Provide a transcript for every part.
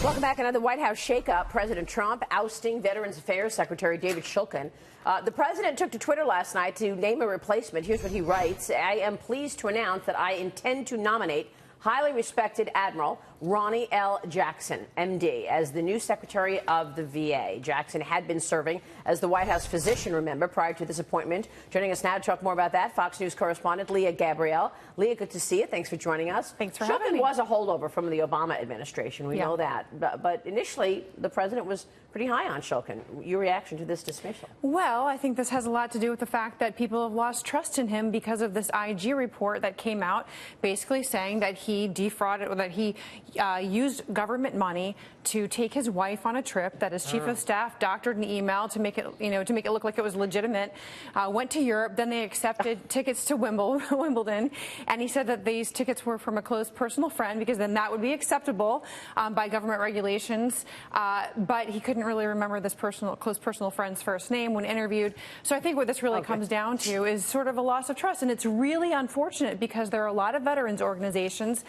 Welcome back. Another White House shakeup. President Trump ousting Veterans Affairs Secretary David Shulkin. The president took to Twitter last night to name a replacement. Here's what he writes. I am pleased to announce that I intend to nominate highly respected Admiral Ronny L. Jackson, M.D., as the new Secretary of the VA. Jackson had been serving as the White House physician, remember, prior to this appointment. Joining us now to talk more about that, Fox News correspondent Lea Gabrielle. Lea, good to see you. Thanks for joining us. Thanks for having me. Shulkin was a holdover from the Obama administration. We know that. But initially, the president was pretty high on Shulkin. Your reaction to this dismissal? Well, I think this has a lot to do with the fact that people have lost trust in him because of this IG report that came out, basically saying that he defrauded, or that he used government money to take his wife on a trip that his chief of staff doctored an email to make it, to make it look like it was legitimate. Went to Europe, then they accepted tickets to Wimbledon, and he said that these tickets were from a close personal friend because then that would be acceptable by government regulations. But he couldn't really remember this close personal friend's first name when interviewed. So I think what this really comes down to is sort of a loss of trust, and it's really unfortunate because there are a lot of veterans organizations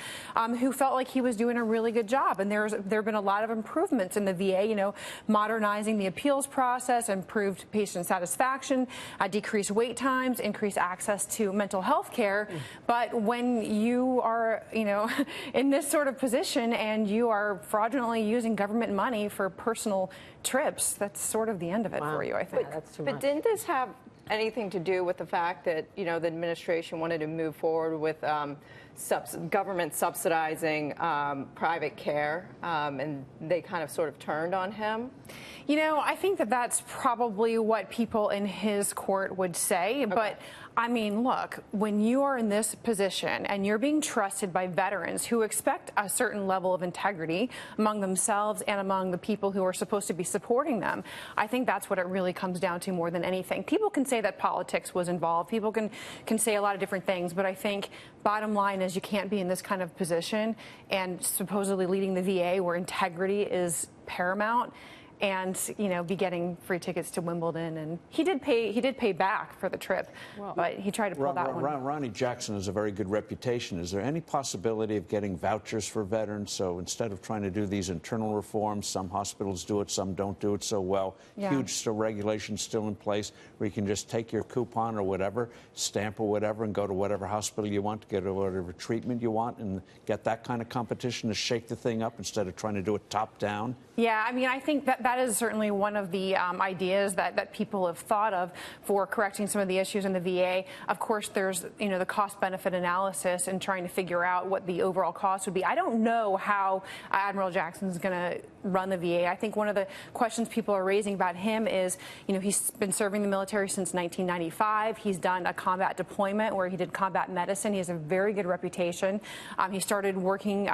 who felt like he was doing a really good job, and there have been a lot of improvements in the VA, modernizing the appeals process, improved patient satisfaction, decreased wait times, increased access to mental health care. But when you are, in this sort of position and you are fraudulently using government money for personal trips, that's sort of the end of it for you, I think. That's too much. But didn't this have anything to do with the fact that, the administration wanted to move forward with government subsidizing private care, and they kind of sort of turned on him? I think that that's probably what people in his court would say. Okay. But, I mean, look, when you are in this position and you're being trusted by veterans who expect a certain level of integrity among themselves and among the people who are supposed to be supporting them, I think that's what it really comes down to more than anything. People can say that politics was involved. People can say a lot of different things. But I think bottom line is you can't be in this kind of position and supposedly leading the VA where integrity is paramount, and be getting free tickets to Wimbledon. And he did pay back for the trip, but he tried to pull that one. Ronny Jackson has a very good reputation. Is there any possibility of getting vouchers for veterans? So instead of trying to do these internal reforms, some hospitals do it, some don't do it so well. Yeah. Huge regulations still in place where you can just take your coupon or whatever, stamp or whatever, and go to whatever hospital you want to get whatever treatment you want, and get that kind of competition to shake the thing up instead of trying to do it top down. Yeah, I mean, I think that is certainly one of the ideas that people have thought of for correcting some of the issues in the VA. Of course, there's, the cost-benefit analysis and trying to figure out what the overall cost would be. I don't know how Admiral Jackson's going to run the VA. I think one of the questions people are raising about him is, he's been serving the military since 1995. He's done a combat deployment where he did combat medicine. He has a very good reputation. He started working,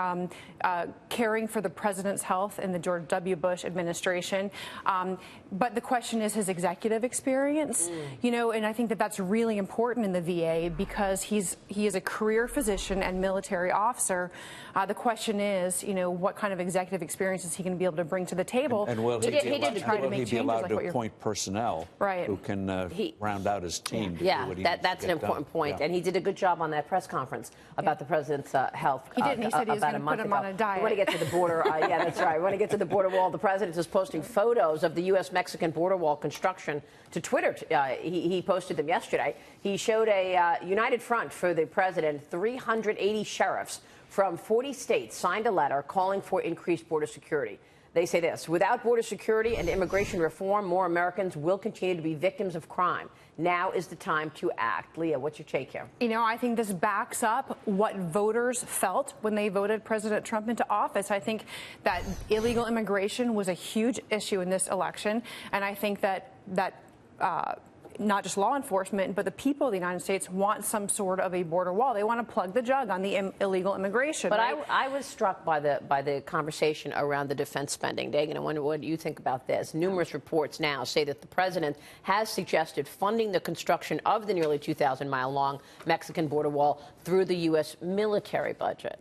caring for the president's health in the George W. Bush administration. But the question is his executive experience, and I think that that's really important in the VA because he is a career physician and military officer. The question is, what kind of executive experience is he going to be able to bring to the table? And will he be allowed to appoint personnel who can round out his team? That's an important point. And he did a good job on that press conference about the president's health. He did. He said he was going to put him on a diet. We want to get to the border. Yeah, that's right. We want to get to the border wall. The president is posting photos of the U.S.-Mexican border wall construction to Twitter. He posted them yesterday. He showed a united front for the president. 380 sheriffs from 40 states signed a letter calling for increased border security. They say this: without border security and immigration reform, more Americans will continue to be victims of crime. Now is the time to act. Lea, what's your take here? I think this backs up what voters felt when they voted President Trump into office. I think that illegal immigration was a huge issue in this election, and I think that not just law enforcement, but the people of the United States want some sort of a border wall. They want to plug the jug on the illegal immigration. But right? I was struck by the conversation around the defense spending. Dagan, I wonder what you think about this. Numerous reports now say that the president has suggested funding the construction of the nearly 2,000-mile-long Mexican border wall through the U.S. military budget.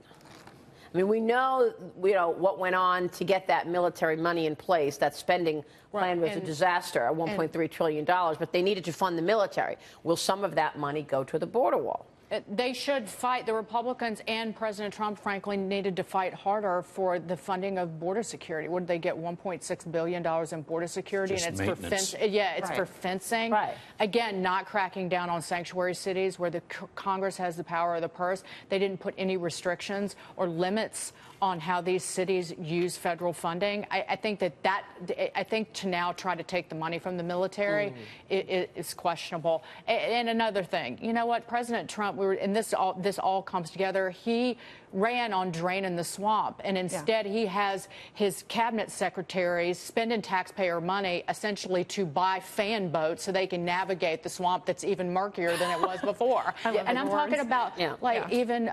I mean, we know what went on to get that military money in place. That spending plan was a disaster, $1.3 trillion, but they needed to fund the military. Will some of that money go to the border wall? They should fight. The Republicans and President Trump, frankly, needed to fight harder for the funding of border security. What did they get? $1.6 billion in border security, Just and it's maintenance. for it's for fencing. Right. Again, not cracking down on sanctuary cities where the Congress has the power of the purse. They didn't put any restrictions or limits on how these cities use federal funding. I think I think to now try to take the money from the military is questionable. And another thing, you know what, President Trump, this all comes together. He ran on draining the swamp, and instead he has his cabinet secretaries spending taxpayer money essentially to buy fan boats so they can navigate the swamp that's even murkier than it was before. And I'm talking about even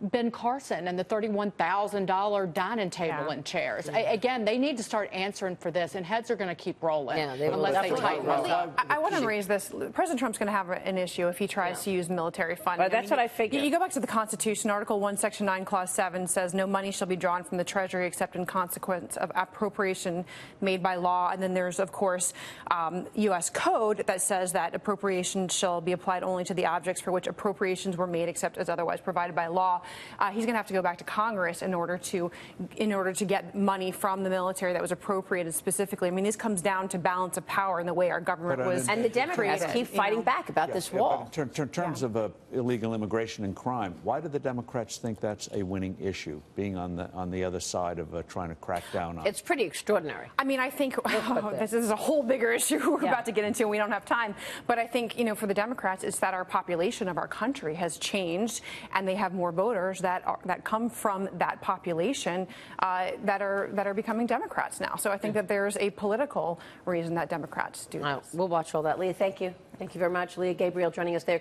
Ben Carson and the $31,000 dining table and chairs. Again, they need to start answering for this, and heads are going to keep rolling unless they tighten this up. I want to raise this. President Trump's going to have an issue if he tries to use military funding. Well, that's what I figured. You go back to the Constitution, Article 1, Section 9, Clause 7 says no money shall be drawn from the Treasury except in consequence of appropriation made by law. And then there's, of course, U.S. Code that says that appropriations shall be applied only to the objects for which appropriations were made except as otherwise provided by law. He's going to have to go back to Congress in order to get money from the military that was appropriated specifically. I mean, this comes down to balance of power and the way our government was. And the Democrats keep fighting back about this wall. But in terms of illegal immigration and crime, why do the Democrats think that's a winning issue, being on the other side of trying to crack down on? It's pretty extraordinary. I mean, I think this is a whole bigger issue we're about to get into, and we don't have time. But I think, for the Democrats, it's that our population of our country has changed, and they have more voters that come from that population that are becoming Democrats now. So I think that there's a political reason that Democrats do this. We'll watch all that. Lea, thank you. Thank you very much. Lea Gabrielle joining us there.